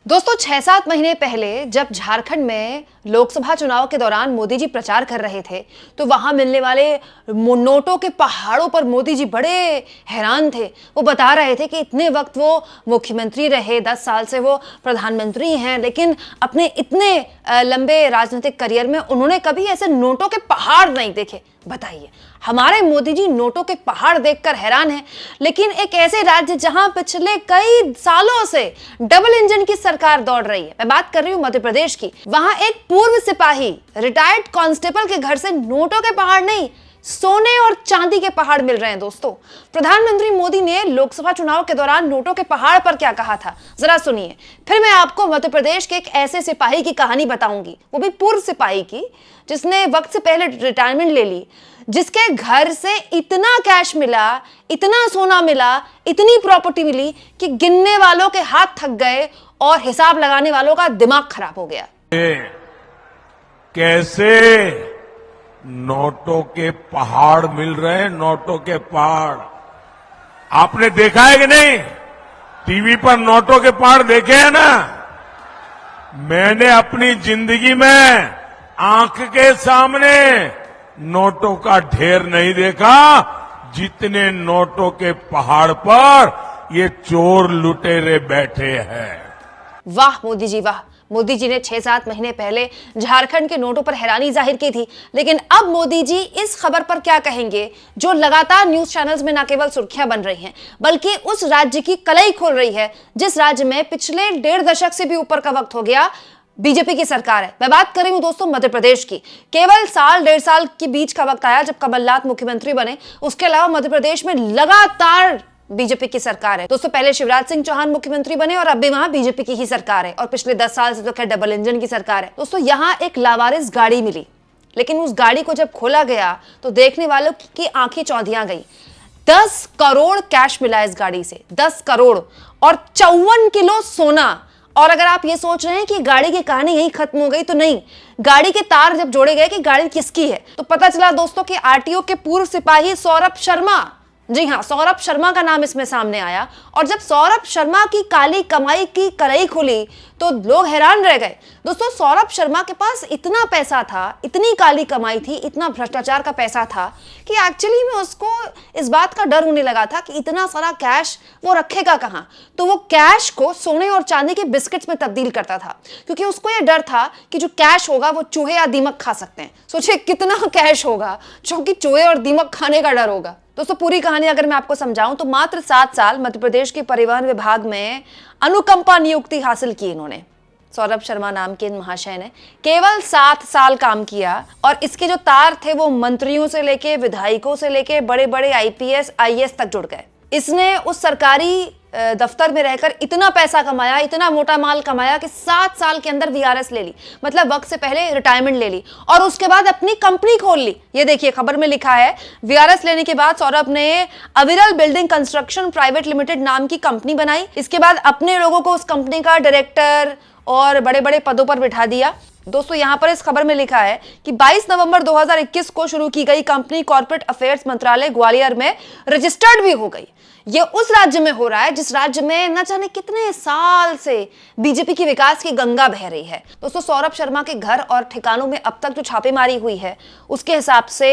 दोस्तों 6-7 महीने पहले जब झारखंड में लोकसभा चुनाव के दौरान मोदी जी प्रचार कर रहे थे तो वहां मिलने वाले नोटों के पहाड़ों पर मोदी जी बड़े हैरान थे। वो बता रहे थे कि इतने वक्त वो मुख्यमंत्री रहे, 10 साल से वो प्रधानमंत्री हैं, लेकिन अपने इतने लंबे राजनीतिक करियर में उन्होंने कभी ऐसे नोटों के पहाड़ नहीं देखे। बताइए, हमारे मोदी जी नोटों के पहाड़ देखकर हैरान हैं, लेकिन एक ऐसे राज्य जहां पिछले कई सालों से डबल इंजन की सरकार दौड़ रही है, मैं बात कर रही हूं मध्य प्रदेश की। वहां एक पूर्व सिपाही रिटायर्ड कांस्टेबल के घर से नोटों के पहाड़ नहीं, सोने और चांदी के पहाड़ मिल रहे हैं। दोस्तों, प्रधानमंत्री मोदी ने लोकसभा चुनाव के दौरान नोटों के पहाड़ पर क्या कहा था, जरा सुनिए। फिर मैं आपको मध्य प्रदेश के एक ऐसे सिपाही की कहानी बताऊंगी, वो भी पूर्व सिपाही की, जिसने वक्त से पहले रिटायरमेंट ले ली, जिसके घर से इतना कैश मिला, इतना सोना मिला, इतनी प्रॉपर्टी मिली कि गिनने वालों के हाथ थक गए और हिसाब लगाने वालों का दिमाग खराब हो गया। कैसे नोटों के पहाड़ मिल रहे हैं, नोटों के पहाड़ आपने देखा है कि नहीं? टीवी पर नोटों के पहाड़ देखे हैं ना? मैंने अपनी जिंदगी में आंख के सामने नोटों का ढेर नहीं देखा जितने नोटों के पहाड़ पर ये चोर लुटेरे बैठे हैं। वाह मोदी जी वाह। मोदी जी ने 6-7 महीने पहले झारखंड के नोटों पर हैरानी जाहिर की थी, लेकिन अब मोदी जी इस खबर पर क्या कहेंगे जो लगातार न्यूज चैनल्स में न केवल सुर्खियां बन रही हैं बल्कि उस राज्य की कलई खोल रही है जिस राज्य में पिछले 1.5 दशक से भी ऊपर का वक्त हो गया बीजेपी की सरकार है। मैं बात कर रही हूं दोस्तों मध्य प्रदेश की। केवल साल 1.5 साल के बीच का वक्त आया जब कमलनाथ मुख्यमंत्री बने, उसके अलावा मध्य प्रदेश में लगातार बीजेपी की सरकार है। दोस्तों, पहले शिवराज सिंह चौहान मुख्यमंत्री बने और अब भी वहां बीजेपी की ही सरकार है, और पिछले 10 साल से तो खैर डबल इंजन की सरकार है। दोस्तों, यहां एक लावारिस गाड़ी मिली, लेकिन उस गाड़ी को जब खोला गया तो देखने वालों की आंखें चौंधिया गई। 10 करोड़ कैश मिला इस गाड़ी से, 10 करोड़ और 54 किलो सोना। और अगर आप ये सोच रहे हैं कि गाड़ी की कहानी यहीं खत्म हो गई, तो नहीं। गाड़ी के तार जब जोड़े गए कि गाड़ी किसकी है तो पता चला दोस्तों कि आरटीओ के पूर्व सिपाही सौरभ शर्मा, जी हां, सौरभ शर्मा का नाम इसमें सामने आया। और जब सौरभ शर्मा की काली कमाई की कड़ाई खुली तो लोग हैरान रह गए। दोस्तों, सौरभ शर्मा के पास इतना पैसा था, इतनी काली कमाई थी, इतना भ्रष्टाचार का पैसा था कि एक्चुअली में उसको इस बात का डर होने लगा था कि इतना सारा कैश वो रखेगा कहां। तो वो कैश को सोने और चांदी के बिस्किट्स में तब्दील करता था, क्योंकि उसको यह डर था कि जो कैश होगा वो चूहे या दीमक खा सकते हैं। सोचिए कितना कैश होगा जो कि चूहे और दीमक खाने का डर होगा। दोस्तों, पूरी कहानी अगर मैं आपको समझाऊं तो मात्र 7 साल मध्य प्रदेश के परिवहन विभाग में अनुकंपा नियुक्ति हासिल की इन्होंने। सौरभ शर्मा नाम के महाशय ने केवल 7 साल काम किया और इसके जो तार थे वो मंत्रियों से लेके, विधायकों से लेके बड़े बड़े आईपीएस आईएएस तक जुड़ गए। इसने उस सरकारी दफ्तर में रहकर इतना पैसा कमाया, इतना मोटा माल कमाया कि 7 साल के अंदर वीआरएस ले ली, मतलब वक्त से पहले रिटायरमेंट ले ली, और उसके बाद अपनी कंपनी खोल ली। ये देखिए खबर में लिखा है, वीआरएस लेने के बाद सौरभ ने अविरल बिल्डिंग कंस्ट्रक्शन प्राइवेट लिमिटेड नाम की कंपनी बनाई। इसके बाद अपने लोगों को उस कंपनी का डायरेक्टर और बड़े बड़े पदों पर बिठा दिया। दोस्तों, यहां पर इस खबर में लिखा है कि 22 नवंबर 2021 को शुरू की गई कंपनी कॉर्पोरेट अफेयर्स मंत्रालय ग्वालियर में रजिस्टर्ड भी हो गई। ये उस राज्य में हो रहा है जिस राज्य में न जाने कितने साल से बीजेपी की विकास की गंगा बह रही है। दोस्तों, सौरभ शर्मा के घर और ठिकानों में अब तक जो छापेमारी हुई है उसके हिसाब से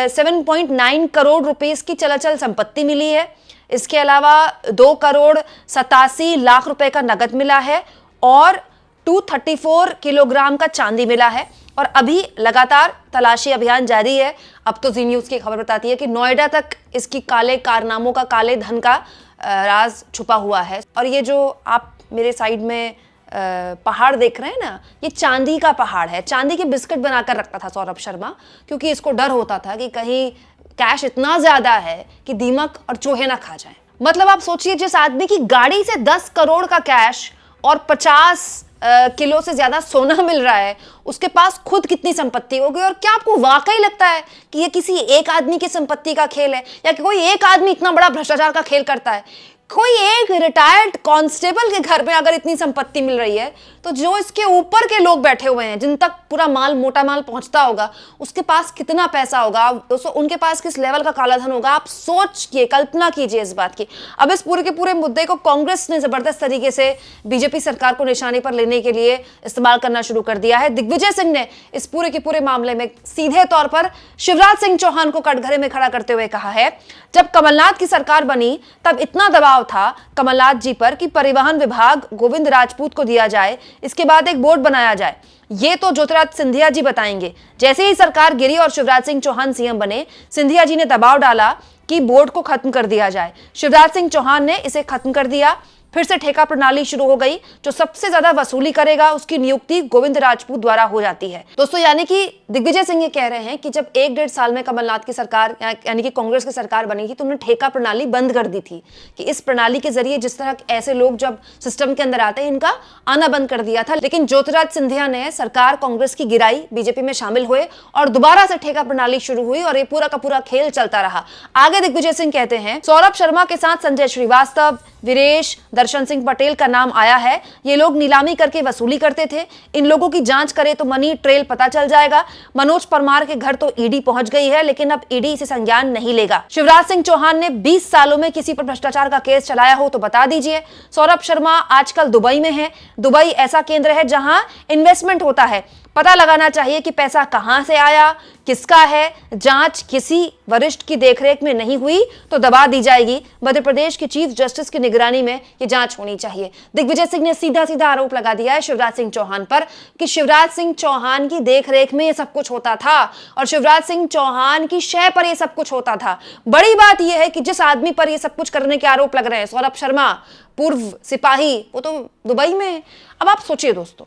7.9 करोड़ रुपीस की चलाचल संपत्ति मिली है। इसके अलावा 2 करोड़ 87 लाख रुपए का नगद मिला है और 234 किलोग्राम का चांदी मिला है। और अभी लगातार तलाशी अभियान जारी है। अब तो जी न्यूज की खबर बताती है कि नोएडा तक इसकी काले कारनामों का, काले धन का राज छुपा हुआ है। और ये जो आप मेरे साइड में पहाड़ देख रहे हैं ना, ये चांदी का पहाड़ है। चांदी के बिस्किट बनाकर रखता था सौरभ शर्मा, क्योंकि इसको डर होता था कि कहीं कैश इतना ज्यादा है कि दीमक और चूहे ना खा जाए। मतलब आप सोचिए, जिस आदमी की गाड़ी से 10 करोड़ का कैश और 50 किलो से ज्यादा सोना मिल रहा है, उसके पास खुद कितनी संपत्ति होगी। और क्या आपको वाकई लगता है कि ये किसी एक आदमी की संपत्ति का खेल है, या कि कोई एक आदमी इतना बड़ा भ्रष्टाचार का खेल करता है? कोई एक रिटायर्ड कांस्टेबल के घर में अगर इतनी संपत्ति मिल रही है तो जो इसके ऊपर के लोग बैठे हुए हैं, जिन तक पूरा माल, मोटा माल पहुंचता होगा, उसके पास कितना पैसा होगा दोस्तों, उनके पास किस लेवल का कालाधन होगा। आप सोचिए, कल्पना कीजिए इस बात की। अब इस पूरे के पूरे मुद्दे को कांग्रेस ने जबरदस्त तरीके से बीजेपी सरकार को निशाने पर लेने के लिए इस्तेमाल करना शुरू कर दिया है। दिग्विजय सिंह ने इस पूरे के पूरे मामले में सीधे तौर पर शिवराज सिंह चौहान को कटघरे में खड़ा करते हुए कहा है, जब कमलनाथ की सरकार बनी तब इतना दबाव था कमलनाथ जी पर कि परिवहन विभाग गोविंद राजपूत को दिया जाए, इसके बाद एक बोर्ड बनाया जाए। ये तो ज्योतिरादित्य सिंधिया जी बताएंगे। जैसे ही सरकार गिरी और शिवराज सिंह चौहान सीएम बने, सिंधिया जी ने दबाव डाला कि बोर्ड को खत्म कर दिया जाए। शिवराज सिंह चौहान ने इसे खत्म कर दिया। फिर से ठेका प्रणाली शुरू हो गई। जो सबसे ज्यादा वसूली करेगा उसकी नियुक्ति गोविंद राजपूत द्वारा हो जाती है। दोस्तों, यानी कि दिग्विजय सिंह ये कह रहे हैं कि जब 1-1.5 साल में कमलनाथ की सरकार यानी कि कांग्रेस की सरकार बनी थी तो उन्होंने ठेका प्रणाली बंद कर दी थी कि इस प्रणाली के जरिए जिस तरह ऐसे लोग जब सिस्टम के अंदर आते हैं, इनका आना बंद कर दिया था। लेकिन ज्योतिरादित्य सिंधिया ने सरकार कांग्रेस की गिराई, बीजेपी में शामिल हुए और दोबारा से ठेका प्रणाली शुरू हुई और ये पूरा का पूरा खेल चलता रहा। आगे दिग्विजय सिंह कहते हैं, सौरभ शर्मा के साथ संजय श्रीवास्तव, वीरेश, दर्शन सिंह पटेल का नाम आया है। ये लोग नीलामी करके वसूली करते थे। इन लोगों की जांच करे तो मनी ट्रेल पता चल जाएगा। मनोज परमार के घर तो ईडी पहुंच गई है, लेकिन अब ईडी इसे संज्ञान नहीं लेगा। शिवराज सिंह चौहान ने 20 सालों में किसी पर भ्रष्टाचार का केस चलाया हो तो बता दीजिए। सौरभ शर्मा आजकल दुबई में है। दुबई ऐसा केंद्र है जहां इन्वेस्टमेंट होता है। पता लगाना चाहिए कि पैसा कहां से आया, किसका है। जांच किसी वरिष्ठ की देखरेख में नहीं हुई तो दबा दी जाएगी। मध्य प्रदेश के चीफ जस्टिस की निगरानी में यह जांच होनी चाहिए। दिग्विजय सिंह ने सीधा सीधा आरोप लगा दिया है शिवराज सिंह चौहान पर कि शिवराज सिंह चौहान की देखरेख में यह सब कुछ होता था और शिवराज सिंह चौहान की शय पर यह सब कुछ होता था। बड़ी बात यह है कि जिस आदमी पर यह सब कुछ करने के आरोप लग रहे हैं, सौरभ शर्मा, पूर्व सिपाही, वो तो दुबई में है। अब आप सोचिए दोस्तों,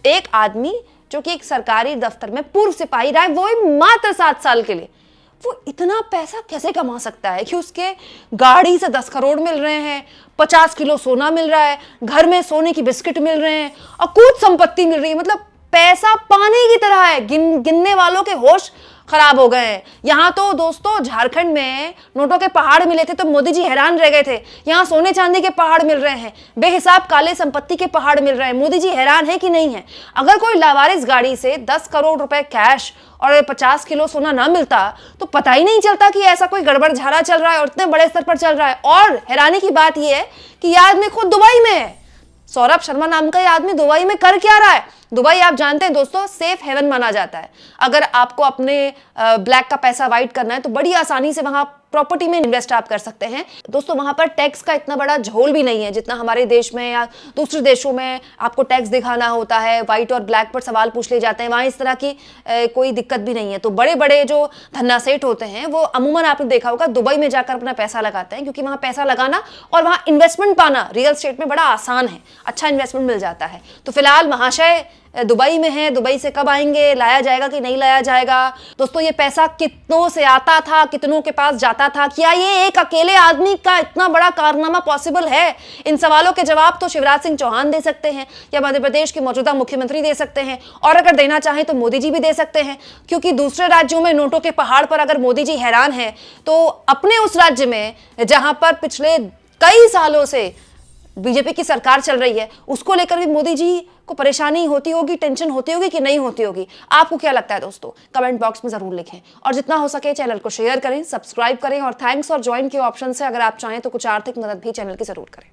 एक आदमी जो कि एक सरकारी दफ्तर में पूर्व सिपाही रहा है, वो मात्र 7 साल के लिए, वो इतना पैसा कैसे कमा सकता है कि उसके गाड़ी से 10 करोड़ मिल रहे हैं, 50 किलो सोना मिल रहा है, घर में सोने की बिस्किट मिल रहे हैं, अकूत संपत्ति मिल रही है। मतलब पैसा पानी की तरह है, गिनने वालों के होश खराब हो गए हैं। यहां तो दोस्तों झारखंड में नोटों के पहाड़ मिले थे तो मोदी जी हैरान रह गए थे। यहां सोने चांदी के पहाड़ मिल रहे हैं, बेहिसाब काले संपत्ति के पहाड़ मिल रहे हैं। मोदी जी हैरान है कि नहीं है? अगर कोई लावारिस गाड़ी से 10 करोड़ रुपए कैश और 50 किलो सोना ना मिलता तो पता ही नहीं चलता कि ऐसा कोई गड़बड़ झाड़ा चल रहा है और इतने बड़े स्तर पर चल रहा है। और हैरानी की बात यह है कि यह आदमी खुद दुबई में है। सौरभ शर्मा नाम का यह आदमी दुबई में कर क्या रहा है? दुबई आप जानते हैं दोस्तों, सेफ हेवन माना जाता है। अगर आपको अपने ब्लैक का पैसा वाइट करना है तो बड़ी आसानी से वहां प्रॉपर्टी में इन्वेस्ट आप कर सकते हैं। दोस्तों, वहां पर टैक्स का इतना बड़ा झोल भी नहीं है जितना हमारे देश में या दूसरे देशों में आपको टैक्स दिखाना होता है, व्हाइट और ब्लैक पर सवाल पूछ ले जाते हैं। वहां इस तरह की कोई दिक्कत भी नहीं है। तो बड़े बड़े जो धन्ना सेठ होते हैं वो अमूमन आपने देखा होगा दुबई में जाकर अपना पैसा लगाते हैं, क्योंकि वहां पैसा लगाना और वहां इन्वेस्टमेंट पाना रियल एस्टेट में बड़ा आसान है, अच्छा इन्वेस्टमेंट मिल जाता है। तो फिलहाल महाशय दुबई में है, दुबई से कब आएंगे, लाया जाएगा कि नहीं लाया जाएगा? दोस्तों, ये पैसा कितनों से आता था, कितनों के पास जाता था? क्या ये एक अकेले आदमी का इतना बड़ा कारनामा पॉसिबल है? इन सवालों के जवाब तो शिवराज सिंह चौहान दे सकते हैं या मध्य प्रदेश के मौजूदा मुख्यमंत्री दे सकते हैं, और अगर देना चाहें तो मोदी जी भी दे सकते हैं। क्योंकि दूसरे राज्यों में नोटों के पहाड़ पर अगर मोदी जी हैरान है तो अपने उस राज्य में जहां पर पिछले कई सालों से बीजेपी की सरकार चल रही है, उसको लेकर भी मोदी जी को परेशानी होती होगी, टेंशन होती होगी कि नहीं होती होगी? आपको क्या लगता है दोस्तों? कमेंट बॉक्स में जरूर लिखें और जितना हो सके चैनल को शेयर करें, सब्सक्राइब करें और थैंक्स और ज्वाइन के ऑप्शन से अगर आप चाहें तो कुछ आर्थिक मदद भी चैनल की जरूर करें।